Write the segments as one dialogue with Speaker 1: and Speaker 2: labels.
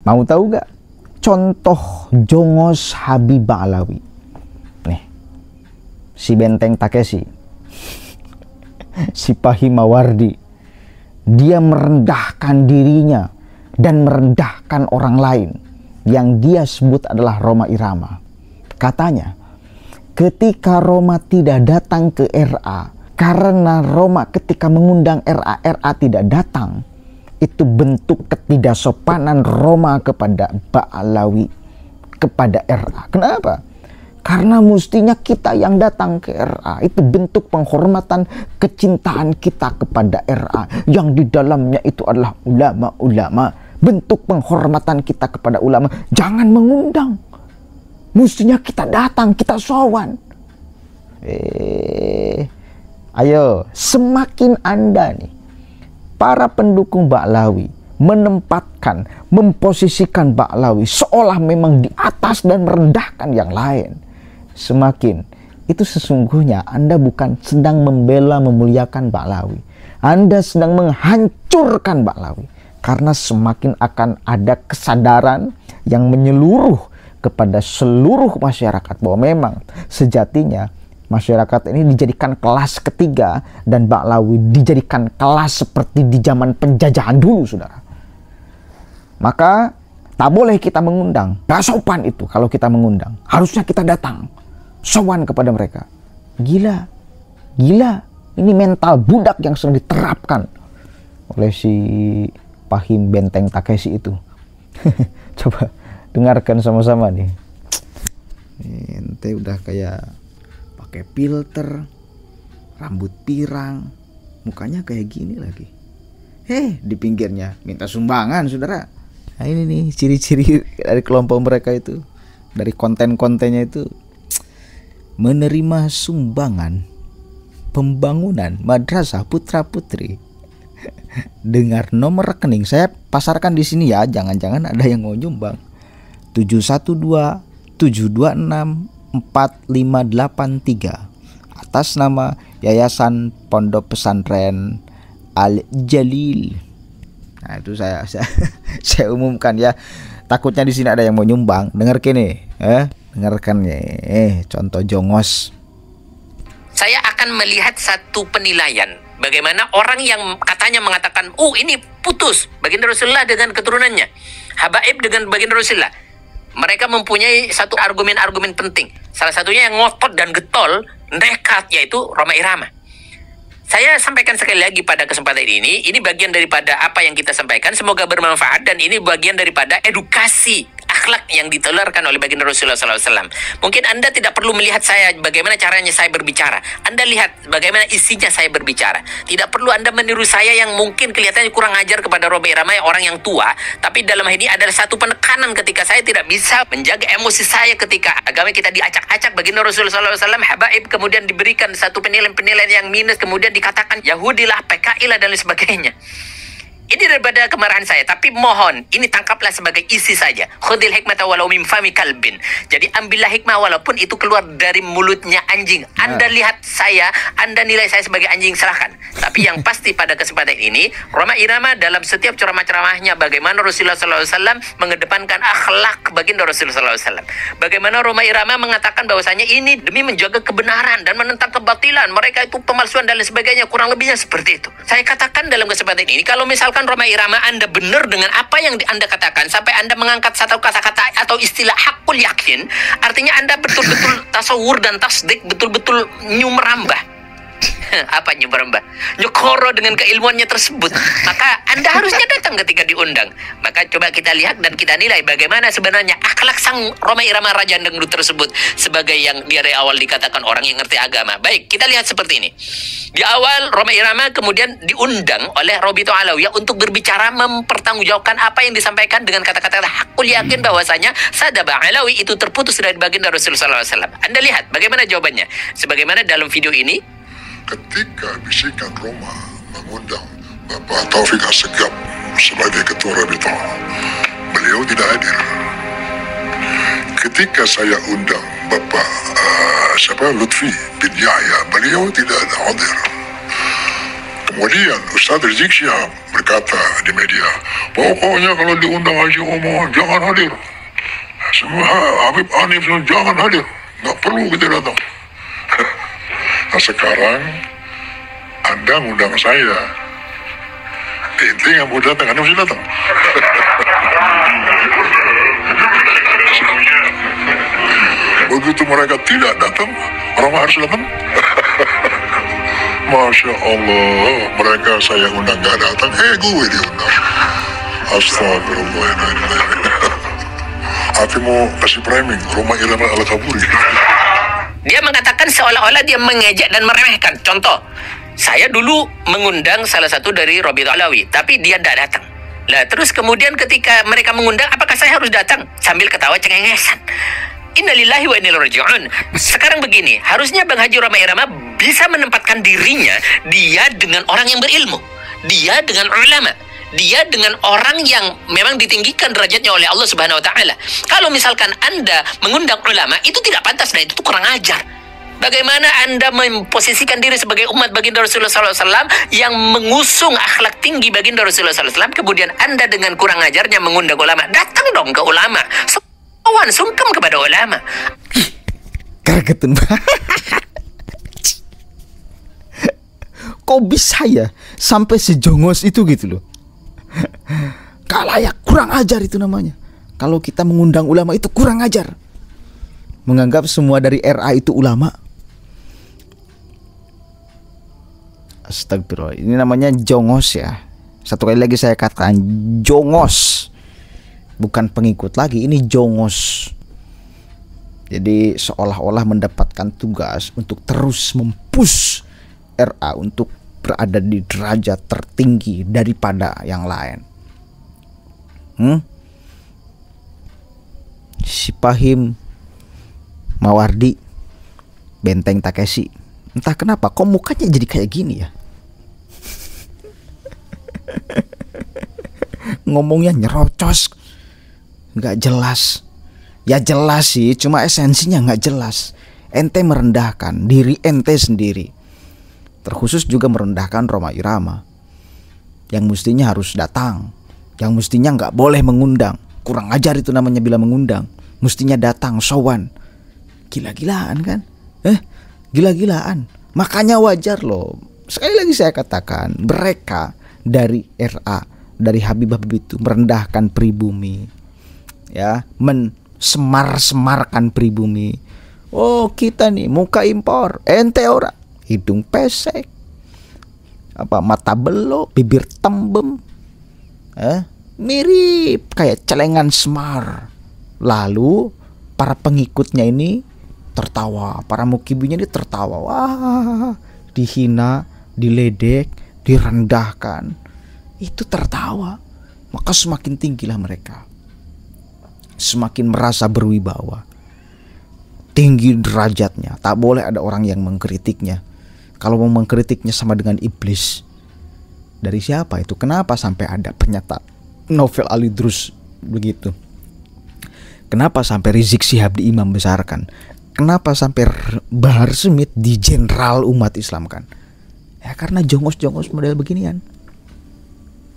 Speaker 1: Mau tahu gak contoh jongos Habib Ba'alawi? Nih, si Benteng Takeshi, si Fahim Mawardi, dia merendahkan dirinya dan merendahkan orang lain yang dia sebut adalah Rhoma Irama. Katanya, ketika Rhoma tidak datang ke RA, karena Rhoma ketika mengundang RA, RA tidak datang, itu bentuk ketidaksopanan Rhoma kepada Ba'alawi, kepada RA. Kenapa? Karena mestinya kita yang datang ke RA, itu bentuk penghormatan kecintaan kita kepada RA, yang di dalamnya itu adalah ulama-ulama. Bentuk penghormatan kita kepada ulama, jangan mengundang. Mestinya kita datang, kita sowan. Ayo, semakin Anda nih, para pendukung Ba'alawi, menempatkan, memposisikan Ba'alawi seolah memang di atas dan merendahkan yang lain, semakin itu sesungguhnya Anda bukan sedang membela, memuliakan Ba'alawi. Anda sedang menghancurkan Ba'alawi. Karena semakin akan ada kesadaran yang menyeluruh kepada seluruh masyarakat bahwa memang sejatinya masyarakat ini dijadikan kelas ketiga dan Ba'alawi dijadikan kelas seperti di zaman penjajahan dulu, saudara. Maka tak boleh kita mengundang. Gak sopan itu kalau kita mengundang. Harusnya kita datang, sowan kepada mereka. Gila. Ini mental budak yang sedang diterapkan oleh si Fahim Benteng Takeshi itu. Coba dengarkan sama-sama nih. Ente udah kayak pakai filter, rambut pirang, mukanya kayak gini lagi. Di pinggirnya minta sumbangan, saudara. Nah ini nih ciri-ciri dari kelompok mereka itu, dari konten-kontennya itu, menerima sumbangan pembangunan madrasah putra-putri. Dengar nomor rekening saya pasarkan di sini ya, jangan-jangan ada yang mau nyumbang. 712-726-4583 atas nama Yayasan Pondok Pesantren Al-Jalil. Nah itu saya umumkan ya. Takutnya di sini ada yang mau nyumbang. Dengar kini, dengarkan contoh jongos.
Speaker 2: Saya akan melihat satu penilaian bagaimana orang yang katanya mengatakan, ini putus baginda Rasulullah dengan keturunannya, habaib dengan baginda Rasulullah. Mereka mempunyai satu argumen-argumen penting. Salah satunya yang ngotot dan getol, nekat, yaitu Rhoma Irama. Saya sampaikan sekali lagi pada kesempatan ini bagian daripada apa yang kita sampaikan, semoga bermanfaat, dan ini bagian daripada edukasi akhlak yang ditelarkan oleh baginda Rasulullah SAW. Mungkin Anda tidak perlu melihat saya bagaimana caranya saya berbicara. Anda lihat bagaimana isinya saya berbicara. Tidak perlu Anda meniru saya yang mungkin kelihatannya kurang ajar kepada Rhoma Irama, orang yang tua. Tapi dalam hal ini adalah satu penekanan ketika saya tidak bisa menjaga emosi saya ketika agama kita diacak-acak baginda Rasulullah SAW, habaib, kemudian diberikan satu penilaian-penilaian yang minus, kemudian dikatakan Yahudi lah, PKI lah, dan lain sebagainya. Ini daripada kemarahan saya, tapi mohon ini tangkaplah sebagai isi saja. Khudil hikmata walau min fami kalbin. Jadi ambillah hikmah walaupun itu keluar dari mulutnya anjing. Anda lihat saya, Anda nilai saya sebagai anjing, silahkan. Tapi yang pasti pada kesempatan ini, Rhoma Irama dalam setiap ceramah-ceramahnya bagaimana Rasulullah SAW mengedepankan akhlak baginda Rasulullah SAW. Bagaimana Rhoma Irama mengatakan bahwasanya ini demi menjaga kebenaran dan menentang kebatilan. Mereka itu pemalsuan dan lain sebagainya. Kurang lebihnya seperti itu. Saya katakan dalam kesempatan ini, kalau misalkan Rhoma Irama Anda benar dengan apa yang Anda katakan, sampai Anda mengangkat satu kata-kata atau istilah hakul yakin, artinya Anda betul-betul tasawur dan tasdik, betul-betul nyumerambah. Apa nyumerambah? Nyokoro dengan keilmuannya tersebut. Maka Anda harusnya datang ketika diundang. Maka coba kita lihat dan kita nilai bagaimana sebenarnya akhlak sang Rhoma Irama Raja Dangdut tersebut, sebagai yang dari awal dikatakan orang yang ngerti agama. Baik, kita lihat seperti ini. Di awal Rhoma Irama kemudian diundang oleh Robito Alawiyah untuk berbicara, mempertanggungjawabkan apa yang disampaikan dengan kata-kata hakul yakin bahwasanya Sadaba Alawi itu terputus dari baginda Rasulullah SAW. Anda lihat bagaimana jawabannya. Sebagaimana dalam video ini.
Speaker 3: Ketika bisikan Rhoma mengundang Bapak Taufik Assegaf sebagai ketua Rabita, beliau tidak hadir. Ketika saya undang Bapak Lutfi bin Yahya, beliau tidak ada hadir. Kemudian Ustaz Rizik Syihab berkata di media, pokoknya kalau diundang Haji Omar jangan hadir. Semua Habib Hanif jangan hadir, nggak perlu kita datang. Nah sekarang Anda ngundang saya, ente yang mau datang, Anda mesti datang. Begitu mereka tidak datang, orang harus datang. Masya Allah, mereka saya undang gak datang, gue diundang. Astagfirullahaladzim. Hati mau kasih framing, Roma Irama Al-Kaburi.
Speaker 2: Dia mengatakan seolah-olah dia mengejek dan meremehkan. Contoh, saya dulu mengundang salah satu dari Rabi'ah Alawi, tapi dia tidak datang. Lah terus kemudian ketika mereka mengundang, apakah saya harus datang? Sambil ketawa cengengesan. Innalillahi wa inna ilaihi raji'un. Sekarang begini, harusnya Bang Haji Roma Irama bisa menempatkan dirinya, dia dengan orang yang berilmu, dia dengan ulama, dia dengan orang yang memang ditinggikan derajatnya oleh Allah Subhanahu wa taala. Kalau misalkan Anda mengundang ulama, itu tidak pantas dan itu kurang ajar. Bagaimana Anda memposisikan diri sebagai umat baginda Rasulullah SAW yang mengusung akhlak tinggi baginda Rasulullah SAW, kemudian Anda dengan kurang ajarnya mengundang ulama? Datang dong ke ulama, sowan sungkem kepada ulama.
Speaker 1: Gregetun. Kok bisa ya sampai sejongos itu gitu loh. Gak layak, kurang ajar itu namanya. Kalau kita mengundang ulama itu kurang ajar. Menganggap semua dari RA itu ulama. Astagfirullah, ini namanya jongos ya. Satu kali lagi saya katakan jongos. Bukan pengikut lagi, ini jongos. Jadi seolah-olah mendapatkan tugas untuk terus mempush RA untuk berada di derajat tertinggi daripada yang lain. Si Pahim Mawardi Benteng Takeshi, entah kenapa kok mukanya jadi kayak gini ya. Ngomongnya nyerocos, nggak jelas. Ya jelas sih, cuma esensinya nggak jelas. Ente merendahkan diri ente sendiri, terkhusus juga merendahkan Roma Irama yang mestinya harus datang, yang mestinya nggak boleh mengundang. Kurang ajar itu namanya bila mengundang. Mestinya datang, sowan. Gila-gilaan kan? Gila-gilaan. Makanya wajar loh. Sekali lagi saya katakan, mereka dari RA, dari Habib-Habib itu merendahkan pribumi, ya, semar-semarkan pribumi. Oh kita nih muka impor, ente ora, hidung pesek, apa mata belok, bibir tembem, mirip kayak celengan Semar. Lalu para pengikutnya ini tertawa, para mukibinya ini tertawa, wah dihina, diledek, direndahkan, itu tertawa. Maka semakin tinggilah mereka, semakin merasa berwibawa, tinggi derajatnya. Tak boleh ada orang yang mengkritiknya. Kalau mau mengkritiknya sama dengan iblis. Dari siapa itu? Kenapa sampai ada pernyataan Novel Alidrus begitu? Kenapa sampai Rizik Syihab diimam besarkan? Kenapa sampai Bahar Smith di jenderal umat Islam kan? Ya karena jongos-jongos model beginian.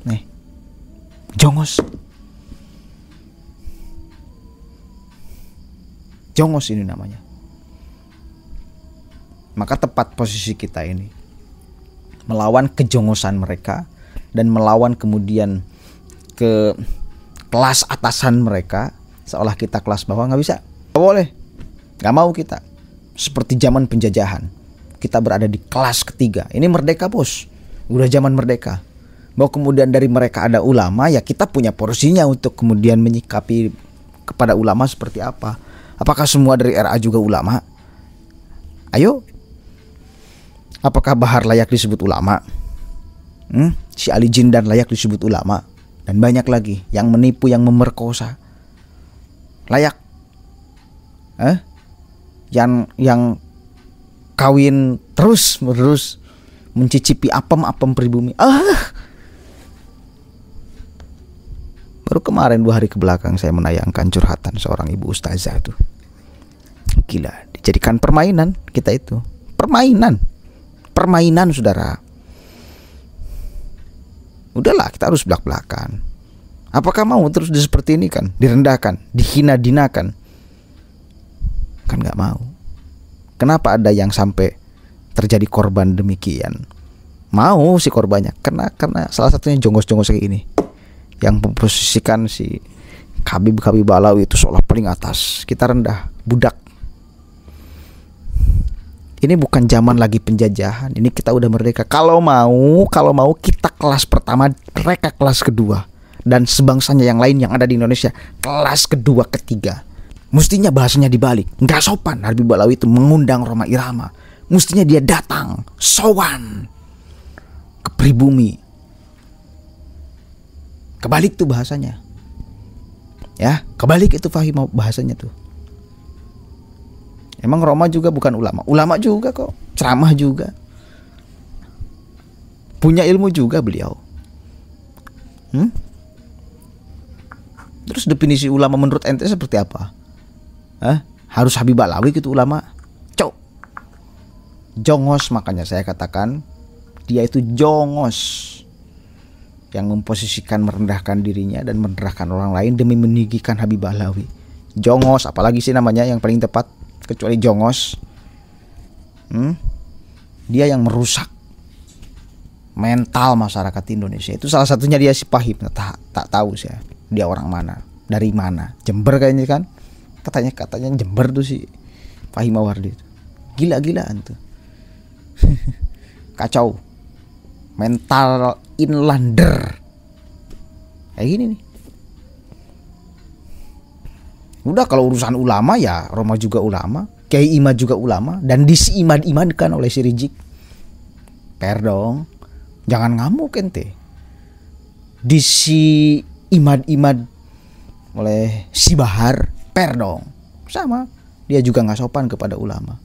Speaker 1: Nih, jongos. Jongos ini namanya. Maka tepat posisi kita ini melawan kejongosan mereka dan melawan kemudian ke kelas atasan mereka, seolah kita kelas bawah. Nggak bisa, nggak boleh, nggak mau kita. Seperti zaman penjajahan, kita berada di kelas ketiga. Ini merdeka bos, udah zaman merdeka. Mau kemudian dari mereka ada ulama, ya kita punya porsinya untuk kemudian menyikapi kepada ulama seperti apa. Apakah semua dari RA juga ulama? Ayo. Apakah Bahar layak disebut ulama? Si Ali Jindan layak disebut ulama? Dan banyak lagi yang menipu, yang memerkosa. Layak? Yang kawin terus menerus, mencicipi apem-apem pribumi. Baru kemarin 2 hari ke belakang saya menayangkan curhatan seorang ibu ustazah tuh. Gila, dijadikan permainan kita itu. Permainan saudara. Udahlah, kita harus belak-belakan. Apakah mau terus seperti ini kan? Direndahkan, dihina-dinakan? Kan nggak mau. Kenapa ada yang sampai terjadi korban demikian? Mau si korbannya, karena salah satunya jongos-jongos kayak ini, yang memposisikan si Habib Ba'alawi itu seolah paling atas. Kita rendah, budak. Ini bukan zaman lagi penjajahan. Ini kita udah merdeka. Kalau mau kita kelas pertama, mereka kelas kedua, dan sebangsanya yang lain yang ada di Indonesia kelas kedua, ketiga. Mestinya bahasanya dibalik. Nggak sopan Habib Ba'alawi itu mengundang Rhoma Irama. Mestinya dia datang, sowan ke pribumi. Kebalik tuh bahasanya. Ya, kebalik itu Fahim bahasanya tuh. Emang Rhoma juga bukan ulama. Ulama juga kok, ceramah juga. Punya ilmu juga beliau. Terus definisi ulama menurut ente seperti apa? Harus Habib Ba'alawi gitu ulama? Cok. Jongos, makanya saya katakan dia itu jongos. Yang memposisikan merendahkan dirinya dan merendahkan orang lain demi meninggikan Habib Ba'alawi. Jongos, apalagi sih namanya yang paling tepat kecuali jongos. Dia yang merusak mental masyarakat Indonesia. Itu salah satunya dia si Fahim. Tak tahu saya dia orang mana, dari mana. Jember kayaknya kan. Katanya Jember tuh si Fahim Mawardi itu. Gila-gilaan tuh. Kacau. Mental inlander. Kayak gini nih. Udah, kalau urusan ulama ya Rhoma juga ulama, Kiai Imad juga ulama, dan diimad-imadkan oleh si Rizik. Per dong. Jangan ngamuk ente. Imad-imad oleh si Bahar, per dong. Sama. Dia juga nggak sopan kepada ulama.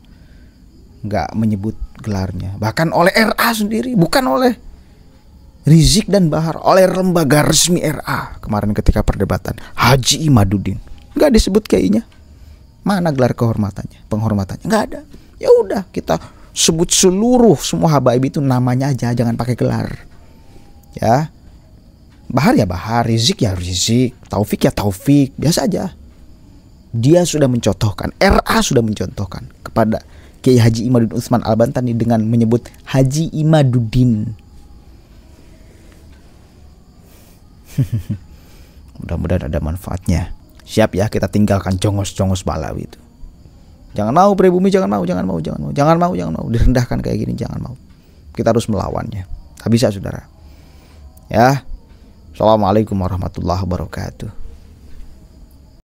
Speaker 1: Nggak menyebut gelarnya. Bahkan oleh RA sendiri, bukan oleh Rizik dan Bahar, oleh lembaga resmi RA kemarin ketika perdebatan Haji Imaduddin. Nggak disebut kayaknya. Mana gelar penghormatannya? Nggak ada. Ya udah, kita sebut semua habaib itu namanya aja, jangan pakai gelar. Ya. Bahar ya Bahar, Rizik ya Rizik, Taufik ya Taufik, biasa aja. Dia sudah mencontohkan, RA sudah mencontohkan kepada Kiai Haji Imaduddin Utsman Al-Bantani dengan menyebut Haji Imaduddin. Mudah-mudahan ada manfaatnya. Siap ya, kita tinggalkan jongos-jongos Ba'alawi itu. Jangan mau pribumi, jangan mau direndahkan kayak gini, jangan mau. Kita harus melawannya. Tak bisa saudara. Ya. Assalamualaikum warahmatullahi wabarakatuh.